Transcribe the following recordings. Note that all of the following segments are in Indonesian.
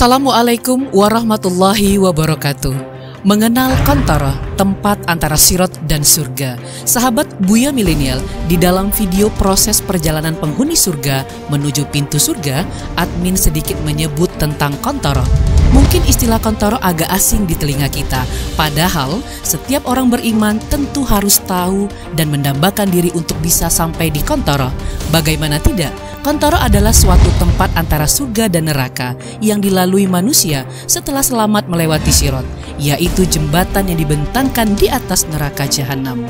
Assalamualaikum warahmatullahi wabarakatuh. Mengenal Qantara, tempat antara Sirat dan surga. Sahabat Buya Milenial, di dalam video proses perjalanan penghuni surga menuju pintu surga, admin sedikit menyebut tentang Qantara. Mungkin istilah Qantara agak asing di telinga kita, padahal setiap orang beriman tentu harus tahu dan mendambakan diri untuk bisa sampai di Qantara. Bagaimana tidak? Qantara adalah suatu tempat antara surga dan neraka yang dilalui manusia setelah selamat melewati Sirat, yaitu jembatan yang dibentangkan di atas neraka Jahanam.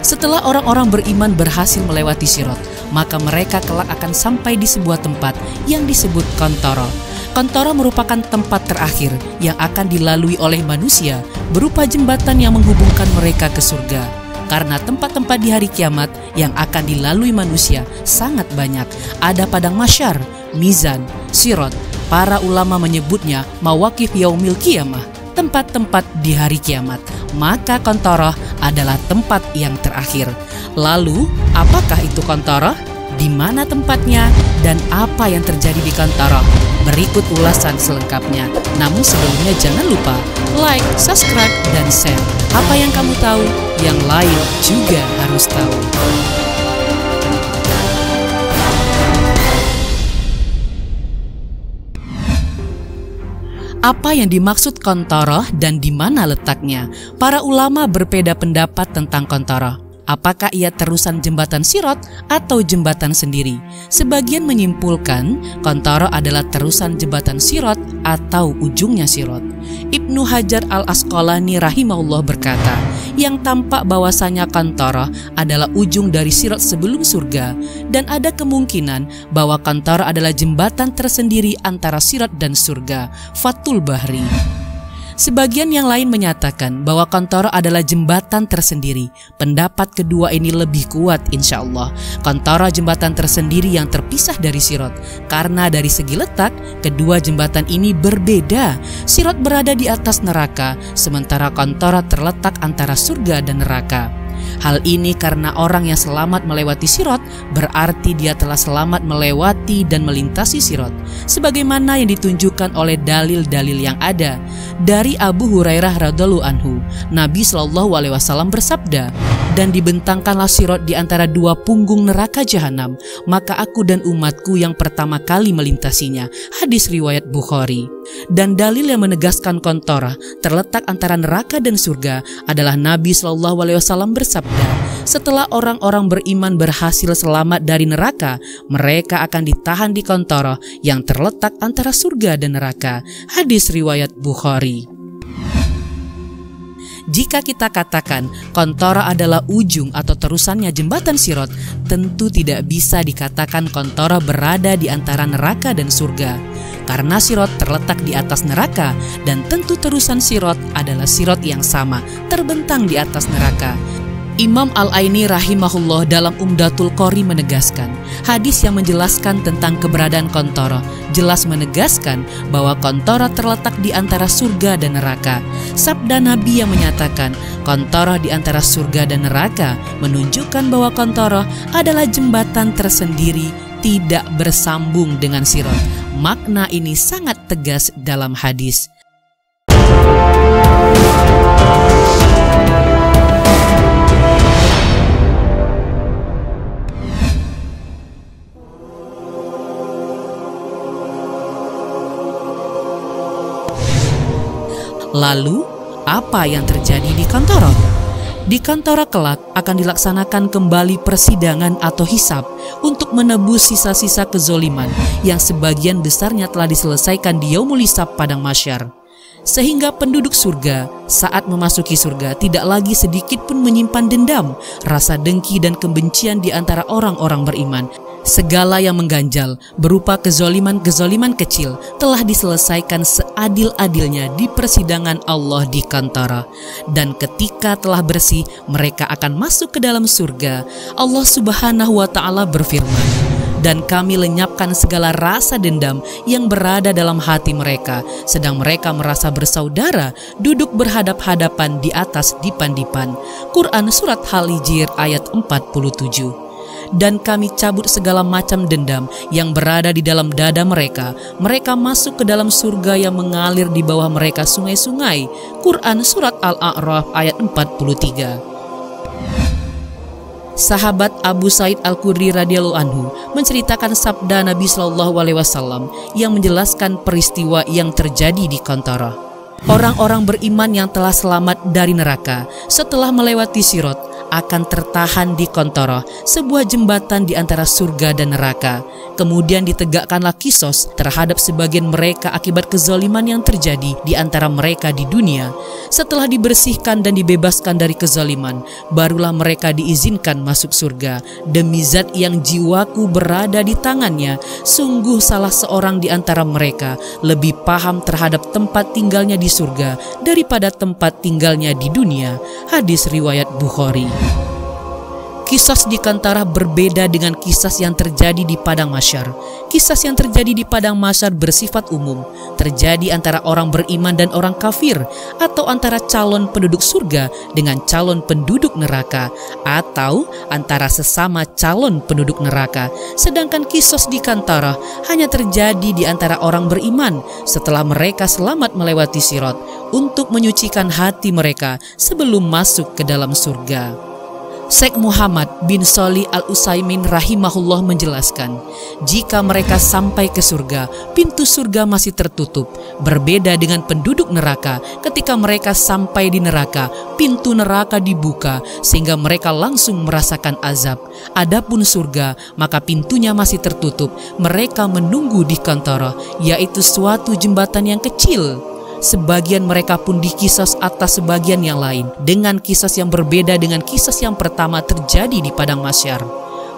Setelah orang-orang beriman berhasil melewati Sirat, maka mereka kelak akan sampai di sebuah tempat yang disebut Qantara. Qantara merupakan tempat terakhir yang akan dilalui oleh manusia berupa jembatan yang menghubungkan mereka ke surga. Karena tempat-tempat di hari kiamat yang akan dilalui manusia sangat banyak. Ada padang mahsyar, mizan, sirat. Para ulama menyebutnya mawaqif yaumil qiyamah, tempat-tempat di hari kiamat. Maka Qantara adalah tempat yang terakhir. Lalu, apakah itu Qantara? Di mana tempatnya dan apa yang terjadi di Qantara? Berikut ulasan selengkapnya. Namun sebelumnya jangan lupa like, subscribe, dan share. Apa yang kamu tahu, yang lain juga harus tahu. Apa yang dimaksud Qantara dan di mana letaknya? Para ulama berbeda pendapat tentang Qantara. Apakah ia terusan jembatan Sirat atau jembatan sendiri? Sebagian menyimpulkan Qantara adalah terusan jembatan Sirat atau ujungnya Sirat. Ibnu Hajar al-Asqalani rahimahullah berkata, yang tampak bahwasanya Qantara adalah ujung dari Sirat sebelum surga, dan ada kemungkinan bahwa Qantara adalah jembatan tersendiri antara Sirat dan surga, Fathul Bahri. Sebagian yang lain menyatakan bahwa Qantara adalah jembatan tersendiri. Pendapat kedua ini lebih kuat insya Allah. Qantara jembatan tersendiri yang terpisah dari Sirat. Karena dari segi letak, kedua jembatan ini berbeda. Sirat berada di atas neraka, sementara Qantara terletak antara surga dan neraka. Hal ini karena orang yang selamat melewati Sirat berarti dia telah selamat melewati dan melintasi Sirat, sebagaimana yang ditunjukkan oleh dalil-dalil yang ada. Dari Abu Hurairah radhiyallahu anhu, Nabi SAW bersabda, dan dibentangkanlah Sirat di antara dua punggung neraka Jahanam, maka aku dan umatku yang pertama kali melintasinya. Hadis riwayat Bukhari. Dan dalil yang menegaskan Qantara terletak antara neraka dan surga adalah Nabi SAW bersabda, setelah orang-orang beriman berhasil selamat dari neraka, mereka akan ditahan di Qantara yang terletak antara surga dan neraka. Hadis riwayat Bukhari. Jika kita katakan Qantara adalah ujung atau terusannya jembatan Sirat, tentu tidak bisa dikatakan Qantara berada di antara neraka dan surga. Karena Sirat terletak di atas neraka dan tentu terusan Sirat adalah Sirat yang sama, terbentang di atas neraka. Imam Al-Aini rahimahullah dalam Umdatul Qori menegaskan, hadis yang menjelaskan tentang keberadaan Qantara jelas menegaskan bahwa Qantara terletak di antara surga dan neraka. Sabda Nabi yang menyatakan Qantara di antara surga dan neraka menunjukkan bahwa Qantara adalah jembatan tersendiri, tidak bersambung dengan Sirat. Makna ini sangat tegas dalam hadis. Lalu, apa yang terjadi di Qantara? Di Qantara kelak akan dilaksanakan kembali persidangan atau hisab untuk menebus sisa-sisa kezoliman yang sebagian besarnya telah diselesaikan di yaumul hisab padang mahsyar. Sehingga penduduk surga saat memasuki surga tidak lagi sedikit pun menyimpan dendam, rasa dengki dan kebencian di antara orang-orang beriman. Segala yang mengganjal berupa kezoliman-kezoliman kecil telah diselesaikan seadil-adilnya di persidangan Allah di Qantara. Dan ketika telah bersih, mereka akan masuk ke dalam surga. Allah Subhanahu wa Ta'ala berfirman, dan kami lenyapkan segala rasa dendam yang berada dalam hati mereka, sedang mereka merasa bersaudara, duduk berhadap-hadapan di atas dipan-dipan. Quran Surat Al-Hijr ayat 47. dan kami cabut segala macam dendam yang berada di dalam dada mereka. Mereka masuk ke dalam surga yang mengalir di bawah mereka sungai-sungai. Quran Surat Al-A'raf ayat 43. Sahabat Abu Sa'id Al-Khudri radhiyallahu anhu menceritakan sabda Nabi Shallallahu alaihi wasallam yang menjelaskan peristiwa yang terjadi di Qantarah. Orang-orang beriman yang telah selamat dari neraka setelah melewati Sirat akan tertahan di Qantarah, sebuah jembatan di antara surga dan neraka. Kemudian ditegakkanlah kisos terhadap sebagian mereka akibat kezaliman yang terjadi di antara mereka di dunia. Setelah dibersihkan dan dibebaskan dari kezaliman, barulah mereka diizinkan masuk surga. Demi zat yang jiwaku berada di tangannya, sungguh salah seorang di antara mereka lebih paham terhadap tempat tinggalnya di surga daripada tempat tinggalnya di dunia. Hadis riwayat Bukhari. Kisas di Qantarah berbeda dengan kisas yang terjadi di padang mahsyar. Kisas yang terjadi di padang mahsyar bersifat umum, terjadi antara orang beriman dan orang kafir, atau antara calon penduduk surga dengan calon penduduk neraka, atau antara sesama calon penduduk neraka. Sedangkan kisas di Qantarah hanya terjadi di antara orang beriman setelah mereka selamat melewati Sirat untuk menyucikan hati mereka sebelum masuk ke dalam surga. Syekh Muhammad bin Shalih Al-Utsaimin rahimahullah menjelaskan, jika mereka sampai ke surga, pintu surga masih tertutup. Berbeda dengan penduduk neraka, ketika mereka sampai di neraka, pintu neraka dibuka sehingga mereka langsung merasakan azab. Adapun surga, maka pintunya masih tertutup. Mereka menunggu di Qantarah, yaitu suatu jembatan yang kecil. Sebagian mereka pun dikisas atas sebagian yang lain, dengan kisas yang berbeda dengan kisas yang pertama terjadi di padang mahsyar.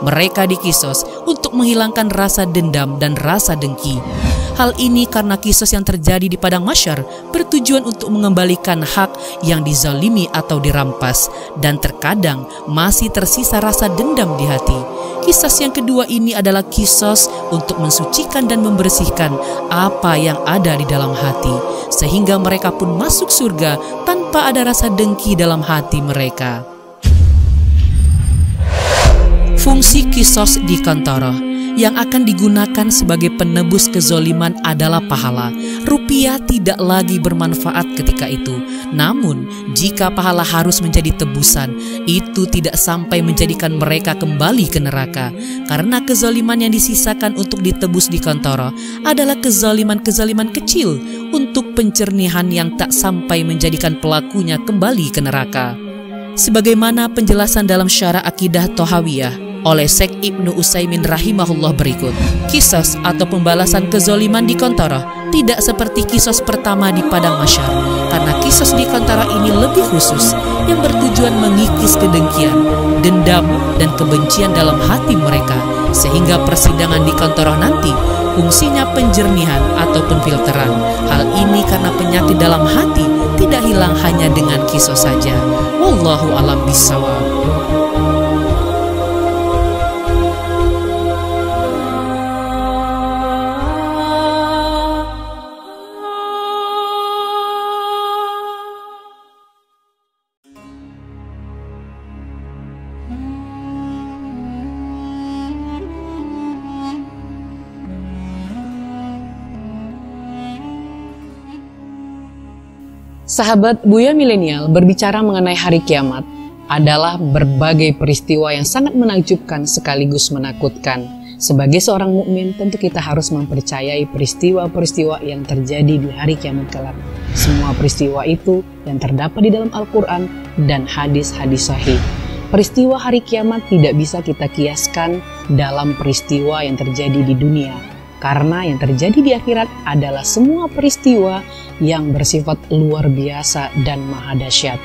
Mereka dikisas untuk menghilangkan rasa dendam dan rasa dengki. Hal ini karena kisas yang terjadi di padang mahsyar bertujuan untuk mengembalikan hak yang dizalimi atau dirampas, dan terkadang masih tersisa rasa dendam di hati. Kisas yang kedua ini adalah kisas untuk mensucikan dan membersihkan apa yang ada di dalam hati, sehingga mereka pun masuk surga tanpa ada rasa dengki dalam hati mereka. Fungsi kisos di Qantarah yang akan digunakan sebagai penebus kezoliman adalah pahala. Rupiah tidak lagi bermanfaat ketika itu. Namun, jika pahala harus menjadi tebusan, itu tidak sampai menjadikan mereka kembali ke neraka. Karena kezaliman yang disisakan untuk ditebus di Qantarah adalah kezaliman-kezaliman kecil untuk pencernihan yang tak sampai menjadikan pelakunya kembali ke neraka. Sebagaimana penjelasan dalam Syarah Aqidah Thahawiyah oleh Syekh Ibnu Utsaimin rahimahullah berikut. Kisas atau pembalasan kezaliman di Qantarah tidak seperti kisas pertama di padang mahsyar, karena kisas di Qantarah ini lebih khusus yang bertujuan mengikis kedengkian, dendam, dan kebencian dalam hati mereka, sehingga persidangan di Qantarah nanti fungsinya penjernihan atau penfilteran. Hal ini karena penyakit dalam hati tidak hilang hanya dengan kisos saja. Wallahu a'lam bishawab. Sahabat Buya Milenial, berbicara mengenai hari kiamat adalah berbagai peristiwa yang sangat menakjubkan sekaligus menakutkan. Sebagai seorang mukmin, tentu kita harus mempercayai peristiwa-peristiwa yang terjadi di hari kiamat kelak. Semua peristiwa itu yang terdapat di dalam Al-Quran dan hadis-hadis sahih. Peristiwa hari kiamat tidak bisa kita kiaskan dalam peristiwa yang terjadi di dunia, karena yang terjadi di akhirat adalah semua peristiwa yang bersifat luar biasa dan maha dahsyat.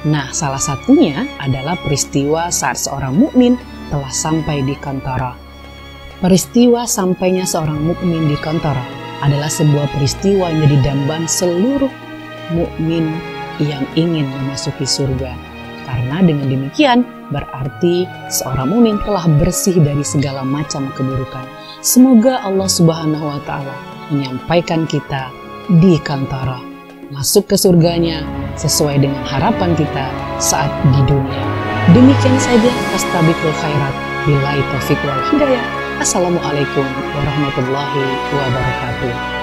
Nah, salah satunya adalah peristiwa saat seorang mukmin telah sampai di Qantarah. Peristiwa sampainya seorang mukmin di Qantarah adalah sebuah peristiwa yang jadi dambaan seluruh mukmin yang ingin memasuki surga. Karena dengan demikian berarti seorang mukmin telah bersih dari segala macam keburukan. Semoga Allah Subhanahu wa Ta'ala menyampaikan kita di Qantarah, masuk ke surganya sesuai dengan harapan kita saat di dunia. Demikian saja, fastabiqul khairat. Billahi taufiq wal hidayah. Assalamualaikum warahmatullahi wabarakatuh.